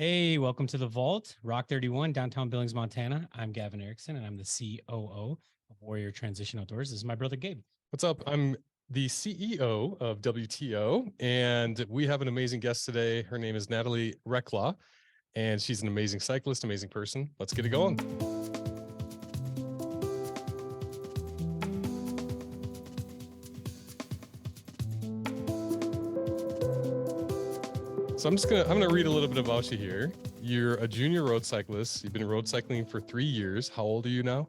Hey, welcome to the Vault, Rock 31, downtown Billings, Montana. I'm Gavin Erickson, and I'm the COO of Warrior Transition Outdoors. This is my brother, Gabe. What's up? I'm the CEO of WTO, and we have an amazing guest today. Her name is Natalie Rehklau, and she's an amazing cyclist, amazing person. Let's get it going. So I'm gonna read a little bit about you here. You're a junior road cyclist. You've been road cycling for 3 years. How old are you now?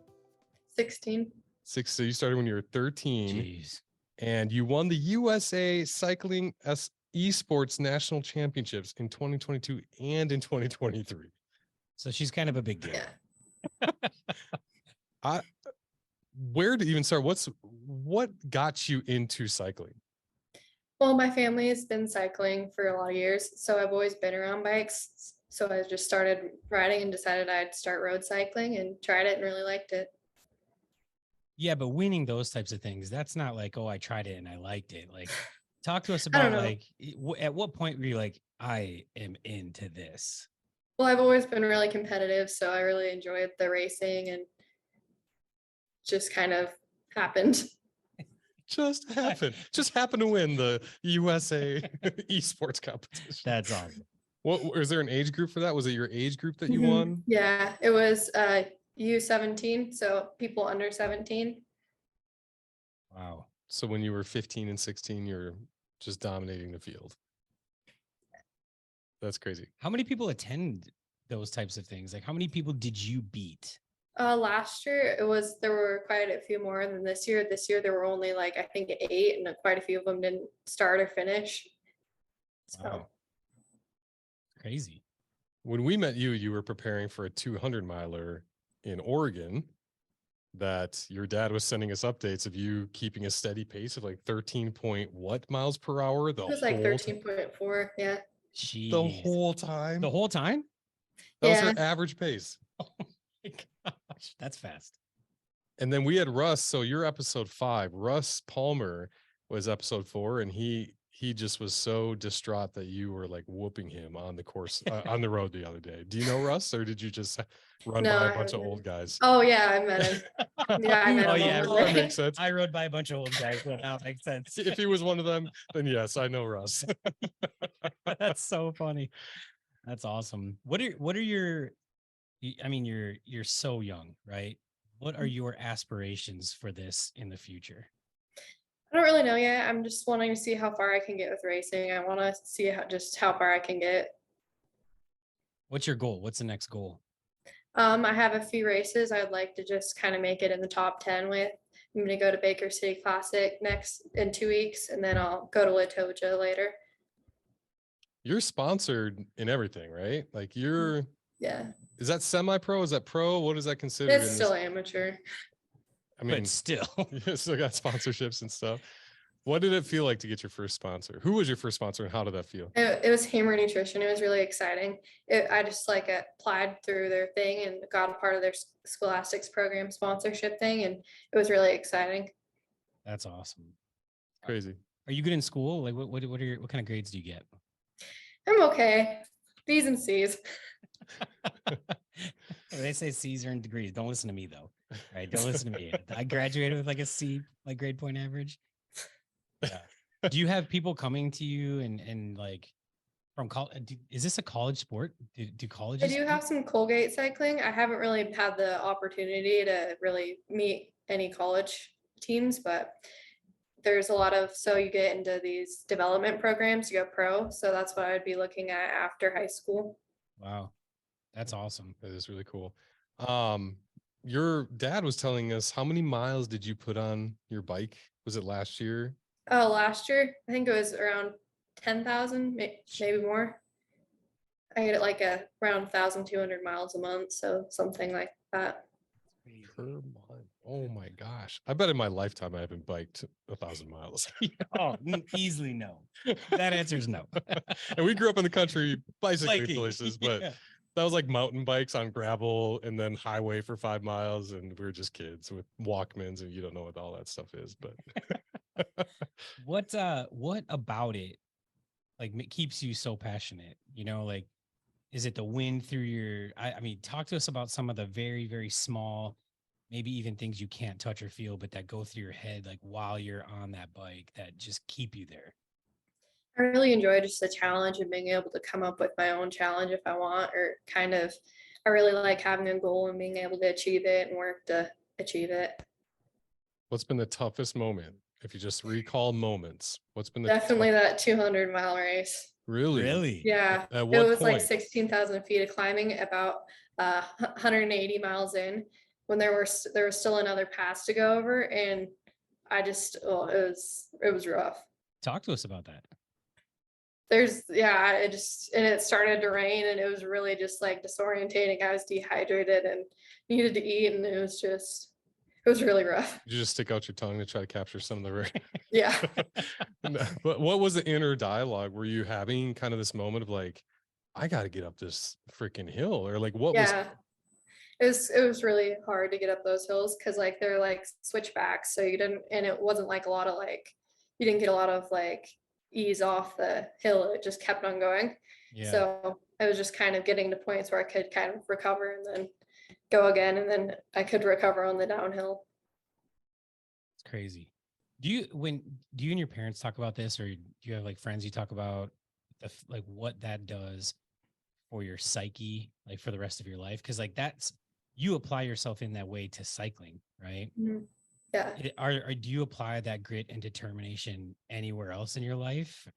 16. So you started when you were 13. Jeez. And you won the USA Cycling Esports National Championships in 2022 and in 2023. So she's kind of a big deal. Yeah. Where to even start? What got you into cycling? Well, my family has been cycling for a lot of years, so I've always been around bikes. So I just started riding and decided I'd start road cycling and tried it and really liked it. Yeah, but winning those types of things, that's not like, oh, I tried it and I liked it. Like, talk to us I don't about know. like, at what point were you like, I am into this? Well, I've always been really competitive, so I really enjoyed the racing and just kind of happened. Just happened to win the USA Esports competition. That's awesome. What was there an age group for that? Was it your age group that you won? Yeah, it was U17, so people under 17. Wow. So when you were 15 and 16, you're just dominating the field. That's crazy. How many people attend those types of things? Like, how many people did you beat? Last year there were quite a few more than this year. This year there were only like I think 8, and quite a few of them didn't start or finish. So Wow. Crazy. When we met you, you were preparing for a 200 miler in Oregon that your dad was sending us updates of you keeping a steady pace of like 13 point what miles per hour. it was like 13.4. Yeah. Jeez. The whole time. The whole time? That was Yeah. her average pace. Oh my gosh, that's fast. And then we had Russ. So you're episode 5. Russ Palmer was episode 4, and he just was so distraught that you were like whooping him on the course on the road the other day. Do you know Russ, or did you just run No, by I a bunch of haven't. old guys? Oh yeah, I met him. Yeah, I met Oh him. yeah, over that there. makes sense. I rode by a bunch of old guys. So that makes sense. If he was one of them, then yes, I know Russ. That's so funny. That's awesome. What are your? I mean, you're so young, right? What are your aspirations for this in the future? I don't really know yet. I'm just wanting to see how far I can get with racing. I want to see how far I can get. What's your goal? What's the next goal? I have a few races I'd like to just kind of make it in the top 10 with. I'm going to go to Baker City Classic in 2 weeks, and then I'll go to Latoja later. You're sponsored in everything, right? Like you're. Yeah. Is that semi-pro? Is that pro? What is that considered? It's still amateur. I mean, But still. you still got sponsorships and stuff. What did it feel like to get your first sponsor? Who was your first sponsor, and how did that feel? It was Hammer Nutrition. It was really exciting. I just like applied through their thing and got a part of their Scholastics program sponsorship thing, and it was really exciting. That's awesome. Crazy. Are you good in school? Like what kind of grades do you get? I'm okay. B's and C's. They say C's are in degrees. Don't listen to me though. Right? Don't listen to me. I graduated with like a C, like grade point average. Yeah. Do you have people coming to you and like from college? Is this a college sport? Do colleges? I do have some Colgate cycling. I haven't really had the opportunity to really meet any college teams, but there's a lot of, so you get into these development programs, you go pro. So that's what I'd be looking at after high school. Wow. That's awesome. That is really cool. Your dad was telling us, how many miles did you put on your bike? Was it last year? Oh, last year, I think it was around 10,000, maybe more. I get it like around 1,200 miles a month. So something like that. Per month. Oh my gosh. I bet in my lifetime I haven't biked 1,000 miles. Oh, easily no. That answer is no. And we grew up in the country bicycling Biking, places, but yeah. that was like mountain bikes on gravel and then highway for 5 miles. And we were just kids with Walkmans, and you don't know what all that stuff is, but What about it like keeps you so passionate? You know, like Is it the wind through your, I mean, talk to us about some of the very, very small, maybe even things you can't touch or feel, but that go through your head, like while you're on that bike that just keep you there. I really enjoy just the challenge and being able to come up with my own challenge if I want, or kind of, I really like having a goal and being able to achieve it and work to achieve it. What's been the toughest moment? If you just recall moments, what's been the Definitely that 200-mile race. Really? Yeah, At it what was like point? 16,000 feet of climbing, about 180 miles in, when there was still another pass to go over, and I just, oh, it was rough. Talk to us about that. Yeah, and it started to rain, and it was really just like disorientating. I was dehydrated and needed to eat, and it was really rough. Did you just stick out your tongue to try to capture some of the rain? Yeah. But what was the inner dialogue? Were you having kind of this moment of like, I got to get up this freaking hill, or like what was? Yeah. It was really hard to get up those hills because like they're like switchbacks, so you didn't, and it wasn't like a lot of like, you didn't get a lot of like ease off the hill. It just kept on going. Yeah. So I was just kind of getting to points where I could kind of recover and then go again, and then I could recover on the downhill. It's crazy. Do you and your parents talk about this, or do you have like friends you talk about like what that does for your psyche, like for the rest of your life? Because like that's, you apply yourself in that way to cycling, right? Mhm. Yeah. Do you apply that grit and determination anywhere else in your life?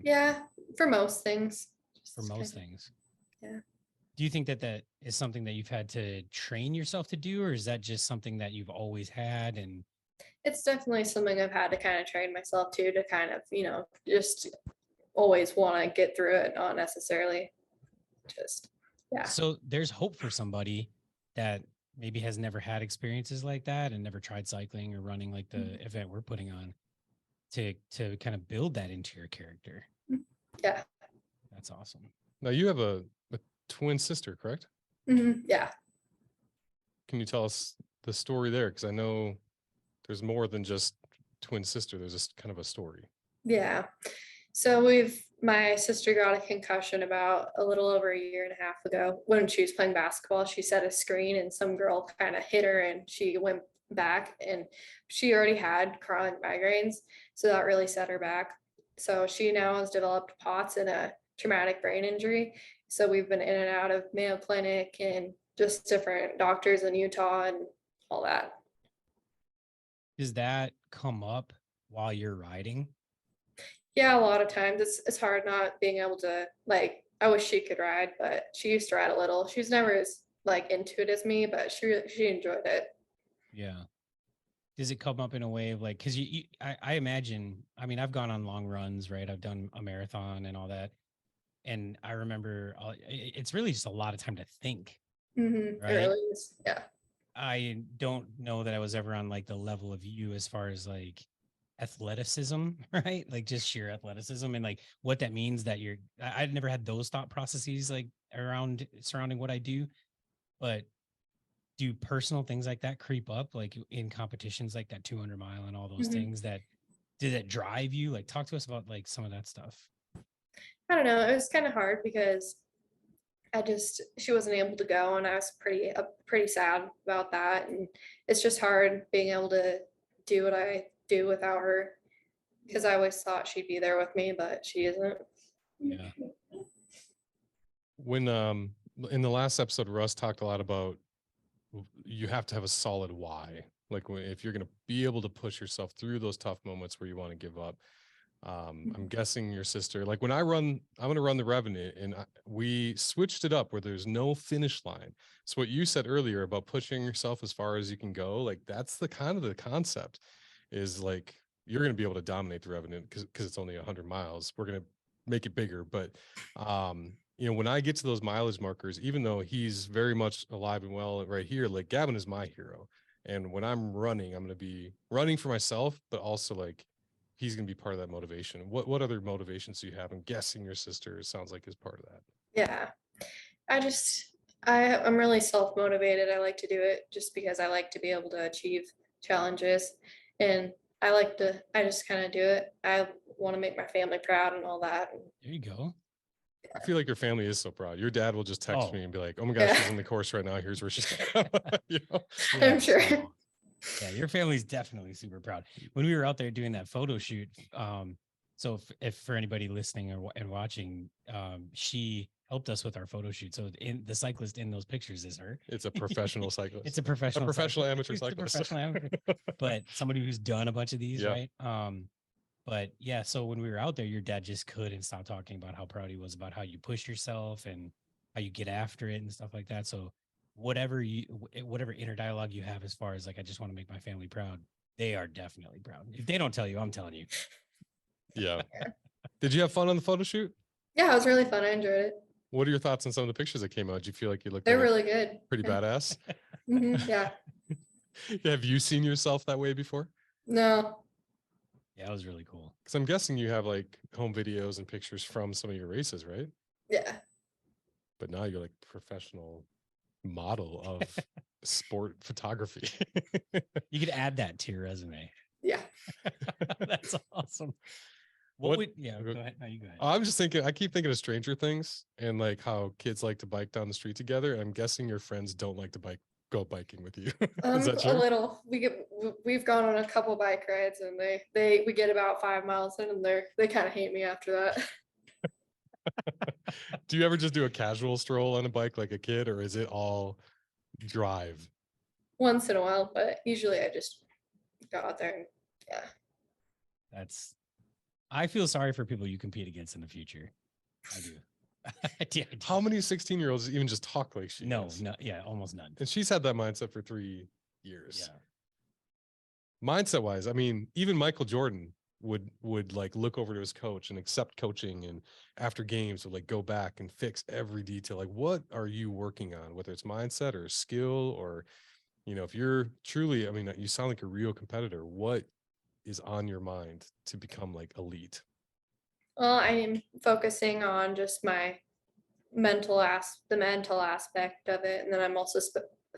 Yeah, for most things. For most things. Yeah. Do you think that that is something that you've had to train yourself to do, or is that just something that you've always had? And It's definitely something I've had to kind of train myself to kind of, just always want to get through it, not necessarily just, yeah. so there's hope for somebody that maybe has never had experiences like that and never tried cycling or running like the event we're putting on, to kind of build that into your character. Yeah. That's awesome. Now you have a twin sister, correct? Yeah. Can you tell us the story there? Because I know there's more than just twin sister. There's just kind of a story. Yeah. So my sister got a concussion about a little over a year and a half ago when she was playing basketball. She set a screen and some girl kind of hit her and she went back, and she already had chronic migraines. So that really set her back. So she now has developed POTS and a traumatic brain injury. So we've been in and out of Mayo Clinic and just different doctors in Utah and all that. Does that come up while you're riding? Yeah, a lot of times it's hard not being able to, like, I wish she could ride, but she used to ride a little. She was never as like into it as me, but she enjoyed it. Yeah. Does it come up in a way of like, because I imagine, I mean, I've gone on long runs, right? I've done a marathon and all that. And I remember it's really just a lot of time to think. It Right. really is. Yeah. I don't know that I was ever on like the level of you as far as like athleticism, right? Like just sheer athleticism and like what that means that I'd never had those thought processes like surrounding what I do. But do personal things like that creep up like in competitions like that 200-mile and all those things? That did it drive you? Like talk to us about like some of that stuff. I don't know. It was kind of hard because she wasn't able to go, and I was pretty sad about that. And it's just hard being able to do what I do without her, because I always thought she'd be there with me, but she isn't. Yeah. When in the last episode, Russ talked a lot about you have to have a solid why. Like if you're going to be able to push yourself through those tough moments where you want to give up. I'm guessing your sister, like when I'm going to run the Revenant, and we switched it up where there's no finish line. So what you said earlier about pushing yourself as far as you can go, like that's the kind of the concept is like, you're going to be able to dominate the Revenant because it's only 100 miles. We're going to make it bigger. But, when I get to those mileage markers, even though he's very much alive and well right here, like Gavin is my hero. And when I'm running, I'm going to be running for myself, but also like, he's going to be part of that motivation. What other motivations do you have? I'm guessing your sister sounds like is part of that. Yeah. I'm really self-motivated. I like to do it just because I like to be able to achieve challenges, and I just kind of do it. I want to make my family proud and all that. There you go. I feel like your family is so proud. Your dad will just text Oh. me and be like, "Oh my gosh, Yeah. she's in the course right now. Here's where she's." You know? I'm sure. so- yeah, your family's definitely super proud. When we were out there doing that photo shoot, so if for anybody listening and watching, she helped us with our photo shoot. So in the cyclist in those pictures is her. It's a professional cyclist. It's a professional amateur It's a cyclist. professional amateur, but somebody who's done a bunch of these, Yeah. right? But yeah, so when we were out there, your dad just couldn't stop talking about how proud he was about how you push yourself and how you get after it and stuff like that. So whatever inner dialogue you have as far as like, I just want to make my family proud, they are definitely proud. If they don't tell you, I'm telling you. Yeah. Did you have fun on the photo shoot? Yeah, it was really fun. I enjoyed it. What are your thoughts on some of the pictures that came out? Do you feel like you looked They're like really good. pretty badass? Yeah. Have you seen yourself that way before? No. Yeah, it was really cool. Because I'm guessing you have like home videos and pictures from some of your races, right? Yeah. But now you're like professional model of sport photography. You could add that to your resume. Yeah. That's awesome. Go Go ahead. No, you go ahead. I'm just thinking, I keep thinking of Stranger Things and like how kids like to bike down the street together. And I'm guessing your friends don't like to go biking with you. Is that A true? little. We've gone on a couple bike rides and we get about 5 miles in and they kind of hate me after that. Do you ever just do a casual stroll on a bike like a kid, or is it all drive? Once in a while, but usually I just go out there and yeah. I feel sorry for people you compete against in the future. I do. I do. How many 16-year-olds even just talk like she is? No, yeah, almost none. And she's had that mindset for 3 years. Yeah. Mindset wise, I mean, even Michael Jordan would like look over to his coach and accept coaching, and after games would like go back and fix every detail. Like, what are you working on, whether it's mindset or skill, or if you're truly, I mean, you sound like a real competitor. What is on your mind to become like elite? Well, I am focusing on just my the mental aspect of it, and then I'm also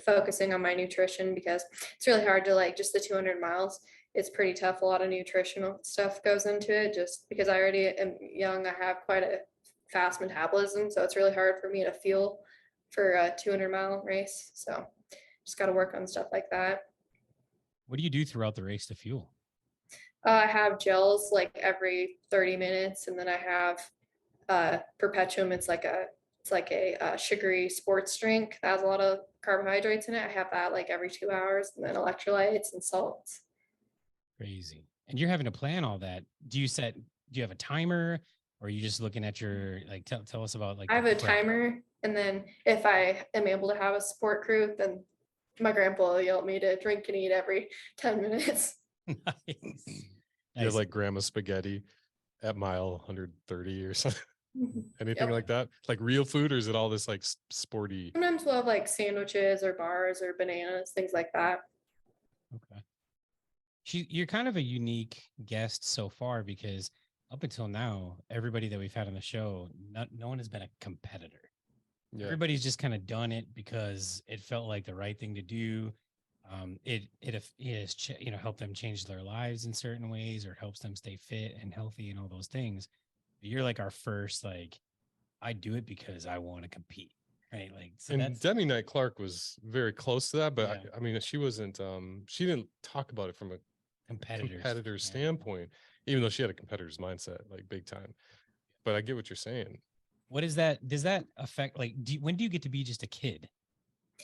focusing on my nutrition because it's really hard to like just the 200 miles. It's pretty tough. A lot of nutritional stuff goes into it just because I already am young. I have quite a fast metabolism, so it's really hard for me to fuel for a 200-mile race. So just got to work on stuff like that. What do you do throughout the race to fuel? I have gels like every 30 minutes, and then I have Perpetuum. It's like a sugary sports drink that has a lot of carbohydrates in it. I have that like every 2 hours, and then electrolytes and salts. Crazy. And you're having to plan all that. Do you have a timer, or are you just looking at your, like, tell us about like. I have a timer, and then if I am able to have a support crew, then my grandpa will yell at me to drink and eat every 10 minutes. Nice. You have like grandma spaghetti at mile 130 or something. Anything Yep. like that? Like real food, or is it all this like sporty? Sometimes we'll have like sandwiches or bars or bananas, things like that. Okay. You're kind of a unique guest so far, because up until now, everybody that we've had on the show, no one has been a competitor. Yeah. Everybody's just kind of done it because it felt like the right thing to do. It has helped them change their lives in certain ways, or helps them stay fit and healthy and all those things. But you're like our first, like, I do it because I want to compete, right? Like, so and Demi Knight Clark was very close to that, but Yeah. I mean, she wasn't. She didn't talk about it from a competitor standpoint, even though she had a competitor's mindset, like big time. But I get what you're saying. What is that? Does that affect, like, when do you get to be just a kid,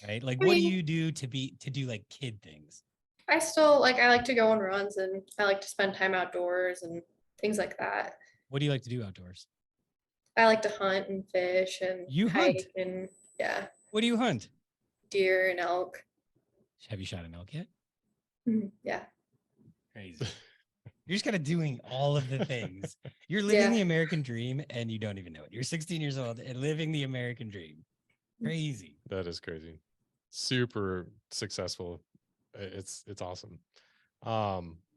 right? Like, what do you do to do like kid things? I like to go on runs, and I like to spend time outdoors and things like that. What do you like to do outdoors? I like to hunt and fish and You hike hunt? and yeah, What do you hunt? deer and elk. Have you shot an elk yet? Yeah. Crazy. You're just kind of doing all of the things. You're living the American dream and you don't even know it. You're 16 years old and living the American dream. Crazy. That is crazy. Super successful. It's awesome.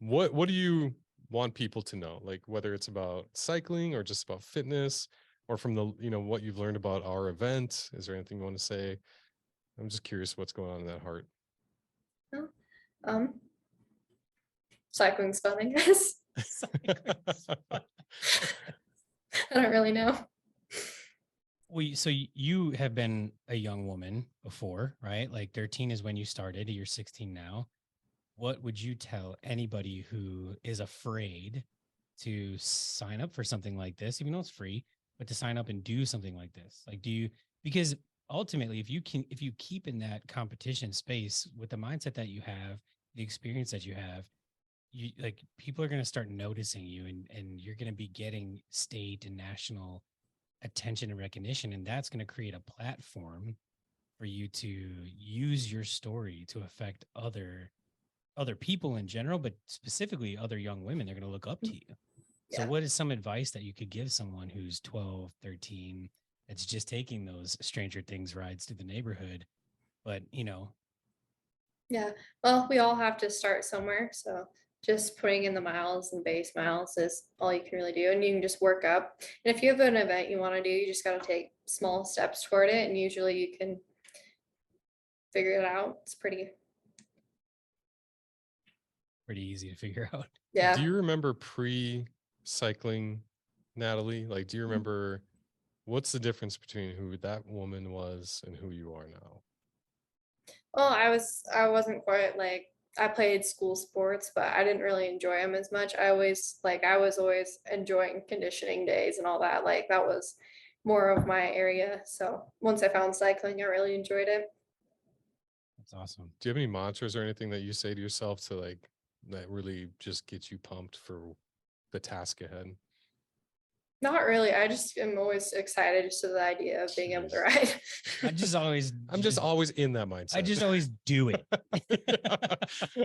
What do you want people to know? Like, whether it's about cycling or just about fitness, or from the, what you've learned about our event? Is there anything you want to say? I'm just curious what's going on in that heart. Cycling's fun, I guess. I don't really know. So you have been a young woman before, right? Like 13 is when you started. You're 16 now. What would you tell anybody who is afraid to sign up for something like this, even though it's free, but to sign up and do something like this? Like, because ultimately, if you keep in that competition space with the mindset that you have, the experience that you have, you like people are going to start noticing you, and you're going to be getting state and national attention and recognition, and that's going to create a platform for you to use your story to affect other people in general, but specifically other young women. They're going to look up to you. So what is some advice that you could give someone who's 12, 13, that's just taking those Stranger Things rides to the neighborhood, but Yeah, well, we all have to start somewhere, so just putting in the miles and base miles is all you can really do, and you can just work up. And if you have an event you want to do, you just got to take small steps toward it, and usually you can figure it out. It's pretty easy to figure out. yeah. Do you remember pre-cycling, Natalie? Like, do you remember what's the difference between who that woman was and who you are now? Well, I wasn't quite like, I played school sports, but I didn't really enjoy them as much. I was always enjoying conditioning days and all that. Like that was more of my area. So once I found cycling, I really enjoyed it. That's awesome. Do you have any mantras or anything that you say to yourself to like that really just gets you pumped for the task ahead? Not really. I just am always excited just to the idea of being able to ride. I'm just always in that mindset. I just always do it.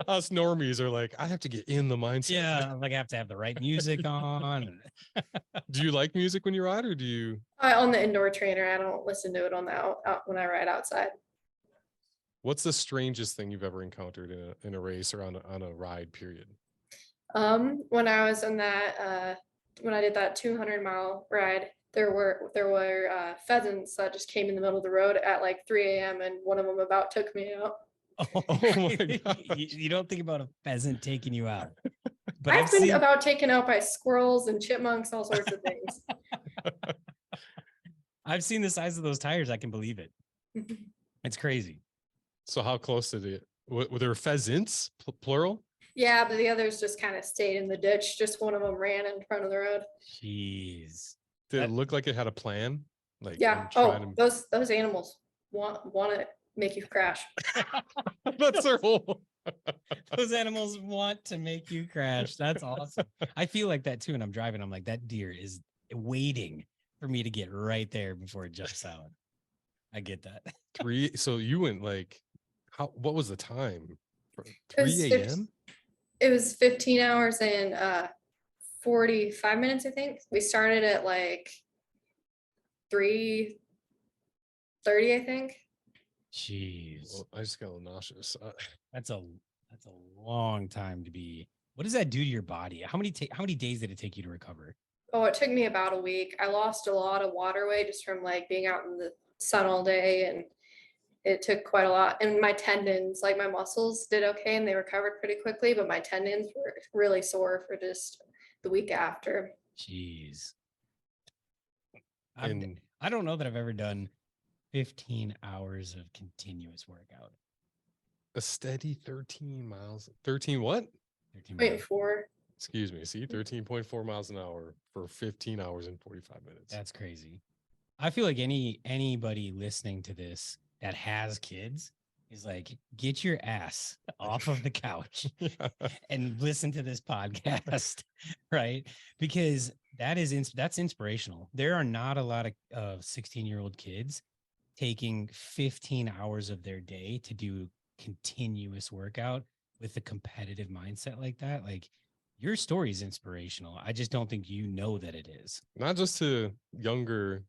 Us normies are like, I have to get in the mindset. Yeah, like I have to have the right music on. Do you like music when you ride, or do you? On the indoor trainer, I don't listen to it on the when I ride outside. What's the strangest thing you've ever encountered in a race or on a ride, period? When I was in that when I did that 200-mile ride, there were pheasants that just came in the middle of the road at like 3 a.m. and one of them about took me out. Oh my God. You don't think about a pheasant taking you out. But I've been about taken out by squirrels and chipmunks, all sorts of things. I've seen the size of those tires. I can believe it. It's crazy. So how close did it? Were there pheasants, plural? Yeah, but the others just kind of stayed in the ditch. Just one of them ran in front of the road. Jeez. Did it look like it had a plan? Like, yeah. Oh, those animals want to make you crash. That's their whole. Those animals want to make you crash. That's awesome. I feel like that too. And I'm driving. I'm like, that deer is waiting for me to get right there before it jumps out. I get that. So you went like, what was the time? 3 a.m.? It was 15 hours and 45 minutes, I think. We started at like 3:30, I think. Jeez. Well, I just got a little nauseous. That's a long time to be. What does that do to your body? How many days did it take you to recover? Oh, it took me about a week. I lost a lot of water weight just from like being out in the sun all day, and it took quite a lot. And my tendons, like my muscles did okay and they recovered pretty quickly, but my tendons were really sore for just the week after. Jeez. I don't know that I've ever done 15 hours of continuous workout. A steady 13 miles. 13 what? 13.4. Excuse me. See, 13.4 miles an hour for 15 hours and 45 minutes. That's crazy. I feel like anybody listening to this that has kids is like, get your ass off of the couch and listen to this podcast, right? Because that's inspirational. There are not a lot of 16-year-old kids taking 15 hours of their day to do continuous workout with a competitive mindset like that. Like, your story is inspirational. I just don't think you know that it is. Not just to younger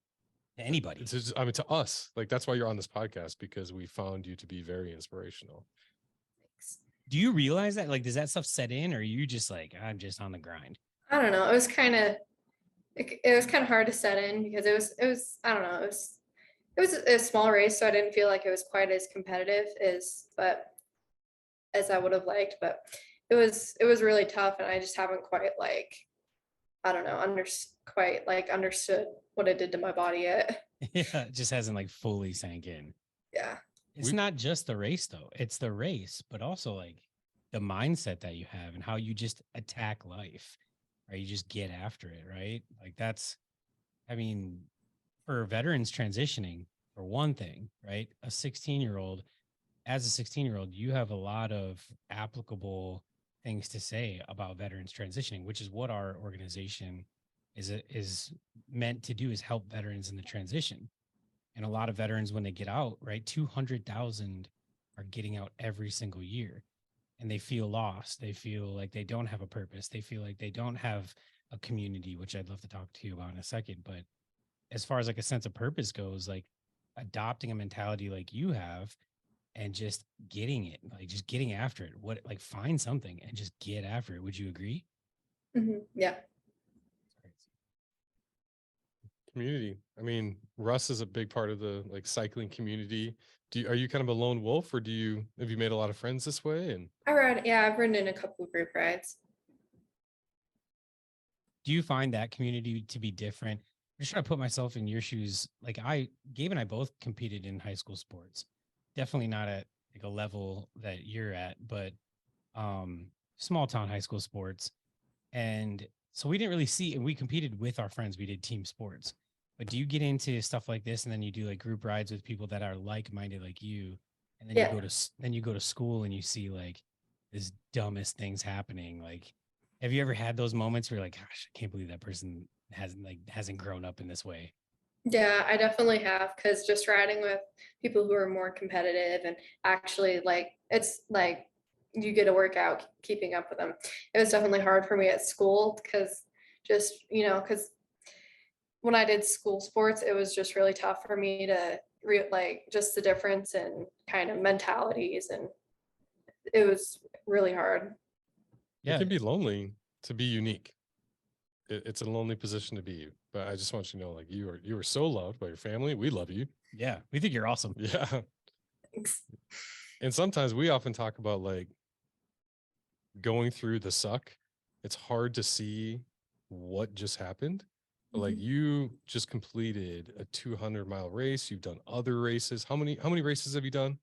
anybody. To us. Like, that's why you're on this podcast, because we found you to be very inspirational. Do you realize that? Like, does that stuff set in, or are you just like, I'm just on the grind? I don't know. It was kind of hard to set in because it was I don't know. It was a small race, so I didn't feel like it was quite as competitive as I would have liked, but it was really tough, and I just haven't quite like, I don't know, understood what it did to my body yet. Yeah, it just hasn't like fully sank in. Yeah. It's not just the race though. It's the race, but also like the mindset that you have and how you just attack life, right? You just get after it, right? Like that's, I mean, for veterans transitioning, for one thing, right? A 16-year-old, as a 16-year-old, you have a lot of applicable things to say about veterans transitioning, which is what our organization is meant to do, is help veterans in the transition. And a lot of veterans, when they get out, right, 200,000 are getting out every single year, and they feel lost. They feel like they don't have a purpose. They feel like they don't have a community, which I'd love to talk to you about in a second. But as far as like a sense of purpose goes, like adopting a mentality like you have and just getting it, like just getting after it, what, like find something and just get after it. Would you agree? Yeah. Community. I mean, Russ is a big part of the like cycling community. Are you kind of a lone wolf, or have you made a lot of friends this way? And I've ridden in a couple of group rides. Do you find that community to be different? I'm just trying to put myself in your shoes. Like Gabe and I both competed in high school sports. Definitely not at like a level that you're at, but small town high school sports. And so we didn't really see, and we competed with our friends. We did team sports. But do you get into stuff like this and then you do like group rides with people that are like-minded like you, and then Yeah. you go to school and you see like this dumbest things happening? Like, have you ever had those moments where you're like, gosh, I can't believe that person hasn't grown up in this way? Yeah, I definitely have, because just riding with people who are more competitive and actually like it's like you get a workout keeping up with them. It was definitely hard for me at school because because when I did school sports, it was just really tough for me to like just the difference in kind of mentalities, and it was really hard. it can be lonely to be unique. It's a lonely position to be, but I just want you to know, like you are so loved by your family. We love you. Yeah, we think you're awesome. Yeah. Thanks. And sometimes we often talk about like going through the suck. It's hard to see what just happened. But like you just completed a 200-mile race. You've done other races. How many races have you done?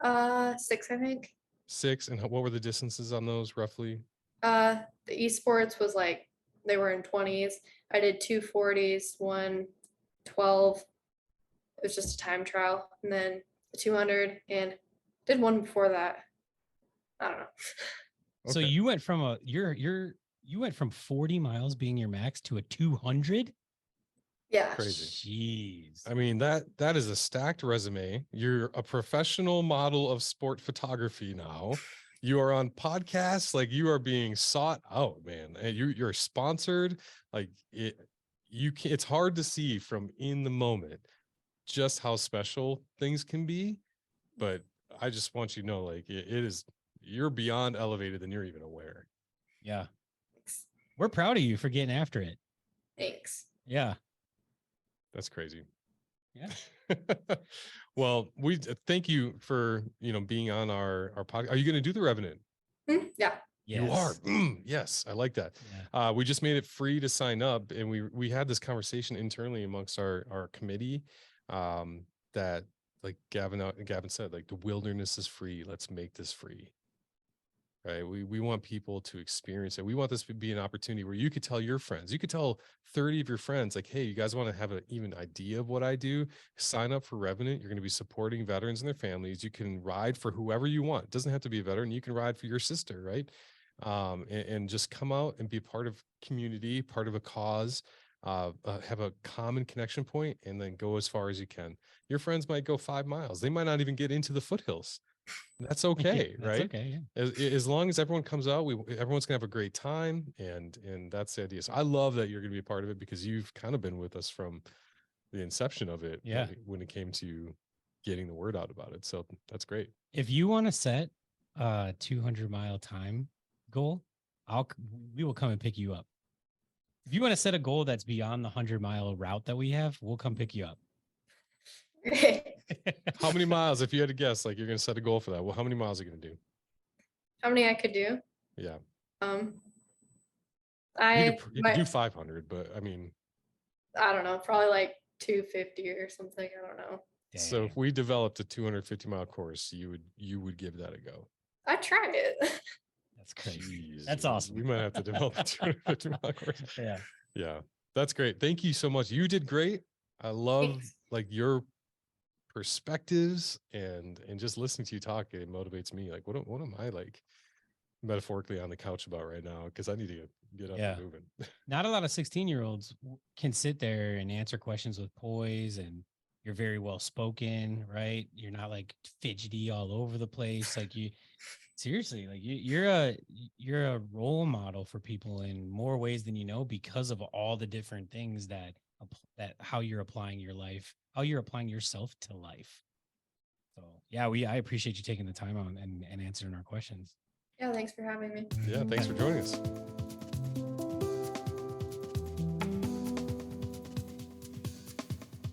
6, I think. 6. And what were the distances on those roughly? The esports was like they were in 20s. I did 240s, 112. It was just a time trial, and then the 200, and did one before that. I don't know. So Okay. you went from you went from 40 miles being your max to a 200. Yeah. Crazy. Jeez. I mean, that is a stacked resume. You're a professional model of sport photography now. You are on podcasts, like you are being sought out, man. And you're sponsored. Like it's hard to see from in the moment just how special things can be. But I just want you to know, like it is, you're beyond elevated than you're even aware. Yeah. We're proud of you for getting after it. Thanks. Yeah. That's crazy. Yeah. Well, we thank you for being on our podcast. Are you going to do the Revenant? Yeah. Yes. You are. Yes, I like that. Yeah. We just made it free to sign up, and we had this conversation internally amongst our committee, that like Gavin said, like the wilderness is free. Let's make this free. Right. We want people to experience it. We want this to be an opportunity where you could tell your friends, you could tell 30 of your friends, like, hey, you guys want to have an even idea of what I do? Sign up for Revenant. You're going to be supporting veterans and their families. You can ride for whoever you want. It doesn't have to be a veteran. You can ride for your sister, right? And just come out and be a part of community, part of a cause, have a common connection point, and then go as far as you can. Your friends might go 5 miles. They might not even get into the foothills. That's okay, That's right? okay. Yeah. As long as everyone comes out, everyone's gonna have a great time, and that's the idea. So I love that you're gonna be a part of it, because you've kind of been with us from the inception of it. Yeah. When it came to getting the word out about it. So that's great. If you want to set a 200-mile time goal, we will come and pick you up. If you want to set a goal that's beyond the 100-mile route that we have, we'll come pick you up. How many miles, if you had to guess, like you're gonna set a goal for that? Well, how many miles are you gonna do? How many I could do? Yeah. I you could do 500, but I mean, I don't know, probably like 250 or something. I don't know. So if Dang. we developed a 250-mile course, you would give that a go. I try it. That's crazy. Jeez, That's dude. awesome. We might have to develop a 250-mile course. Yeah. Yeah, that's great. Thank you so much. You did great. I love Thanks. like your perspectives and just listening to you talk. It motivates me. Like, what am I like metaphorically on the couch about right now? Because I need to get up Yeah. and moving. Not a lot of 16-year-olds can sit there and answer questions with poise, and you're very well spoken, right? You're not like fidgety all over the place. Like you seriously, like you're a role model for people in more ways than you know, because of all the different things that how you're applying your life, how you're applying yourself to life. So yeah, I appreciate you taking the time on and answering our questions. Yeah, thanks for having me. Yeah, thanks for joining us.